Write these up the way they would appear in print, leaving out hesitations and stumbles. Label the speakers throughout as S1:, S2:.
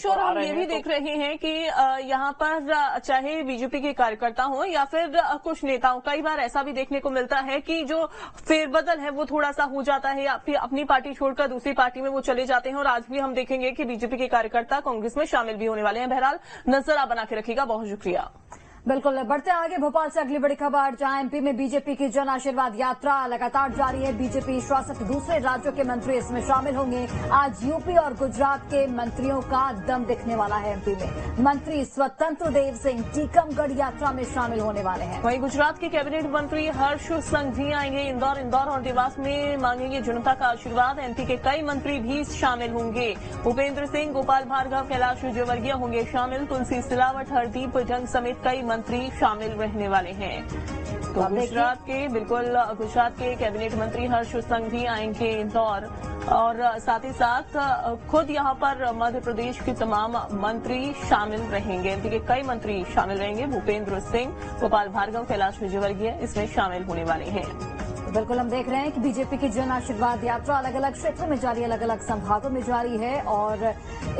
S1: किशोर, हम ये भी देख रहे हैं कि यहाँ पर चाहे बीजेपी के कार्यकर्ता हो या फिर कुछ नेताओं, कई बार ऐसा भी देखने को मिलता है कि जो फेरबदल है वो थोड़ा सा हो जाता है या फिर अपनी पार्टी छोड़कर दूसरी पार्टी में वो चले जाते हैं। और आज भी हम देखेंगे कि बीजेपी के कार्यकर्ता कांग्रेस में शामिल भी होने वाले हैं। बहरहाल नजर आप बना के रखिएगा। बहुत शुक्रिया।
S2: बिल्कुल, बढ़ते आगे भोपाल से अगली बड़ी खबर, जहां एमपी में बीजेपी की जन आशीर्वाद यात्रा लगातार जारी है। बीजेपी शासित दूसरे राज्यों के मंत्री इसमें शामिल होंगे। आज यूपी और गुजरात के मंत्रियों का दम दिखने वाला है। एमपी में मंत्री स्वतंत्र देव सिंह टीकमगढ़ यात्रा में शामिल होने वाले हैं।
S1: वहीं गुजरात के कैबिनेट मंत्री हर्ष संघवी आएंगे। इंदौर और देवास में मांगेंगे जनता का आशीर्वाद। एमपी के कई मंत्री भी शामिल होंगे। भूपेंद्र सिंह, गोपाल भार्गव, कैलाश विजयवर्गीय होंगे शामिल। तुलसी सिलावट, हरदीप जंग समेत कई मंत्री शामिल रहने वाले हैं। तो गुजरात के कैबिनेट मंत्री हर्ष संघवी आएंगे इंदौर, और साथ ही साथ खुद यहां पर मध्य प्रदेश के तमाम मंत्री शामिल रहेंगे। एमपी के कई मंत्री शामिल रहेंगे। भूपेंद्र सिंह, गोपाल भार्गव, कैलाश विजयवर्गीय इसमें शामिल होने वाले हैं।
S2: बिल्कुल, हम देख रहे हैं कि बीजेपी की जन आशीर्वाद यात्रा अलग अलग क्षेत्रों में जारी, अलग अलग संभागों में जारी है। और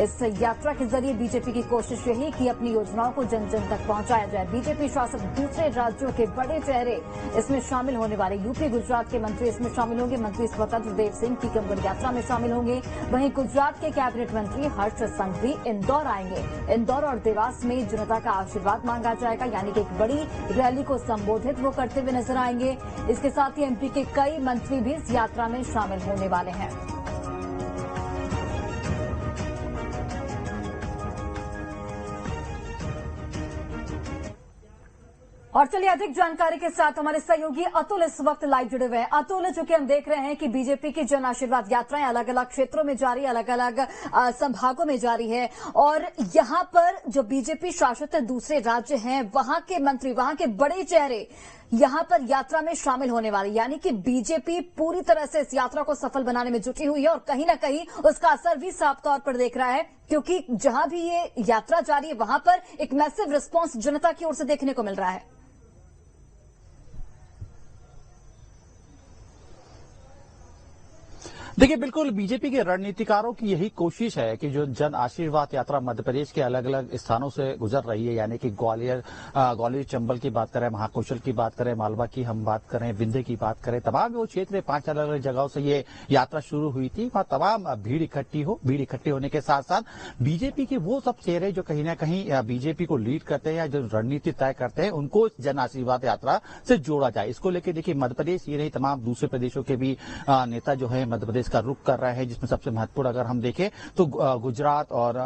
S2: इस यात्रा के जरिए बीजेपी की कोशिश यही कि अपनी योजनाओं को जन जन तक पहुंचाया जाए। बीजेपी शासित दूसरे राज्यों के बड़े चेहरे इसमें शामिल होने वाले। यूपी गुजरात के मंत्री इसमें शामिल होंगे। मंत्री स्वतंत्र देव सिंह टीकमगढ़ यात्रा में शामिल होंगे। वहीं गुजरात के कैबिनेट मंत्री हर्ष संघवी इंदौर आएंगे। इंदौर और देवास में जनता का आशीर्वाद मांगा जाएगा, यानी कि एक बड़ी रैली को संबोधित वो करते हुए नजर आएंगे। इसके साथ ही एमपी के कई मंत्री भी इस यात्रा में शामिल होने वाले हैं। और चलिए अधिक जानकारी के साथ हमारे सहयोगी अतुल इस वक्त लाइव जुड़े हुए हैं। अतुल, चूंकि हम देख रहे हैं कि बीजेपी की जन आशीर्वाद यात्राएं अलग अलग क्षेत्रों में जारी, अलग अलग संभागों में जारी है, और यहां पर जो बीजेपी शासित दूसरे राज्य हैं वहां के मंत्री, वहां के बड़े चेहरे यहां पर यात्रा में शामिल होने वाले, यानी कि बीजेपी पूरी तरह से इस यात्रा को सफल बनाने में जुटी हुई है। और कहीं ना कहीं उसका असर भी साफ तौर पर देख रहा है, क्योंकि जहां भी ये यात्रा जारी है वहां पर एक मैसिव रिस्पांस जनता की ओर से देखने को मिल रहा है।
S3: देखिए, बिल्कुल बीजेपी के रणनीतिकारों की यही कोशिश है कि जो जन आशीर्वाद यात्रा मध्य प्रदेश के अलग अलग स्थानों से गुजर रही है, यानी कि ग्वालियर चंबल की बात करें, महाकौशल की बात करें, मालवा की हम बात करें, विंध्य की बात करें, तमाम वो क्षेत्र 5 अलग अलग जगहों से ये यात्रा शुरू हुई थी। वहां तमाम भीड़ इकट्ठी होने के साथ साथ बीजेपी के वो सब चेहरे जो कहीं ना कहीं बीजेपी को लीड करते हैं या जो रणनीति तय करते हैं, उनको जन आशीर्वाद यात्रा से जोड़ा जाए। इसको लेकर देखिए, मध्य प्रदेश ये नहीं, तमाम दूसरे प्रदेशों के भी नेता जो है मध्य प्रदेश का रुख कर रहे हैं, जिसमें सबसे महत्वपूर्ण अगर हम देखें तो गुजरात और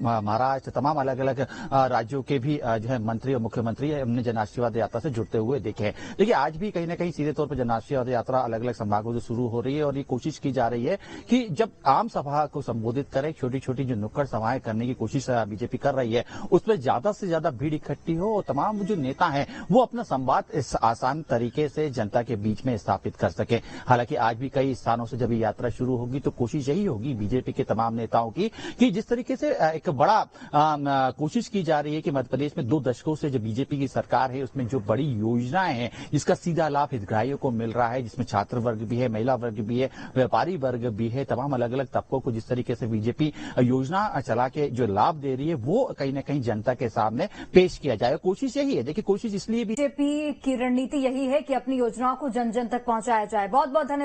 S3: महाराष्ट्र, तमाम अलग अलग राज्यों के भी जो है मंत्री और मुख्यमंत्री हमने जन आशीर्वाद यात्रा से जुड़ते हुए देखे हैं। देखिए, आज भी कहीं ना कहीं सीधे तौर पर जन आशीर्वाद यात्रा अलग अलग संभागों से शुरू हो रही है, और ये कोशिश की जा रही है कि जब आम सभा को संबोधित करें, छोटी छोटी जो नुक्कड़ सभाएं करने की कोशिश बीजेपी कर रही है, उसमें ज्यादा से ज्यादा भीड़ इकट्ठी हो और तमाम जो नेता हैं वो अपना संवाद इस आसान तरीके से जनता के बीच में स्थापित कर सके। हालांकि आज भी कई स्थानों से जब यात्रा शुरू होगी तो कोशिश यही होगी बीजेपी के तमाम नेताओं की कि जिस तरीके से एक बड़ा कोशिश की जा रही है कि मध्य प्रदेश में 2 दशकों से जो बीजेपी की सरकार है उसमें जो बड़ी योजनाएं हैं जिसका सीधा लाभ हितग्राहियों को मिल रहा है, जिसमें छात्र वर्ग भी है, महिला वर्ग भी है, व्यापारी वर्ग भी है, तमाम अलग अलग तबकों को जिस तरीके से बीजेपी योजना चला के जो लाभ दे रही है वो कहीं ना कहीं जनता के सामने पेश किया जाए। कोशिश यही है। देखिए, कोशिश इसलिए
S2: बीजेपी की रणनीति यही है कि अपनी योजनाओं को जन जन तक पहुंचाया जाए। बहुत बहुत धन्यवाद।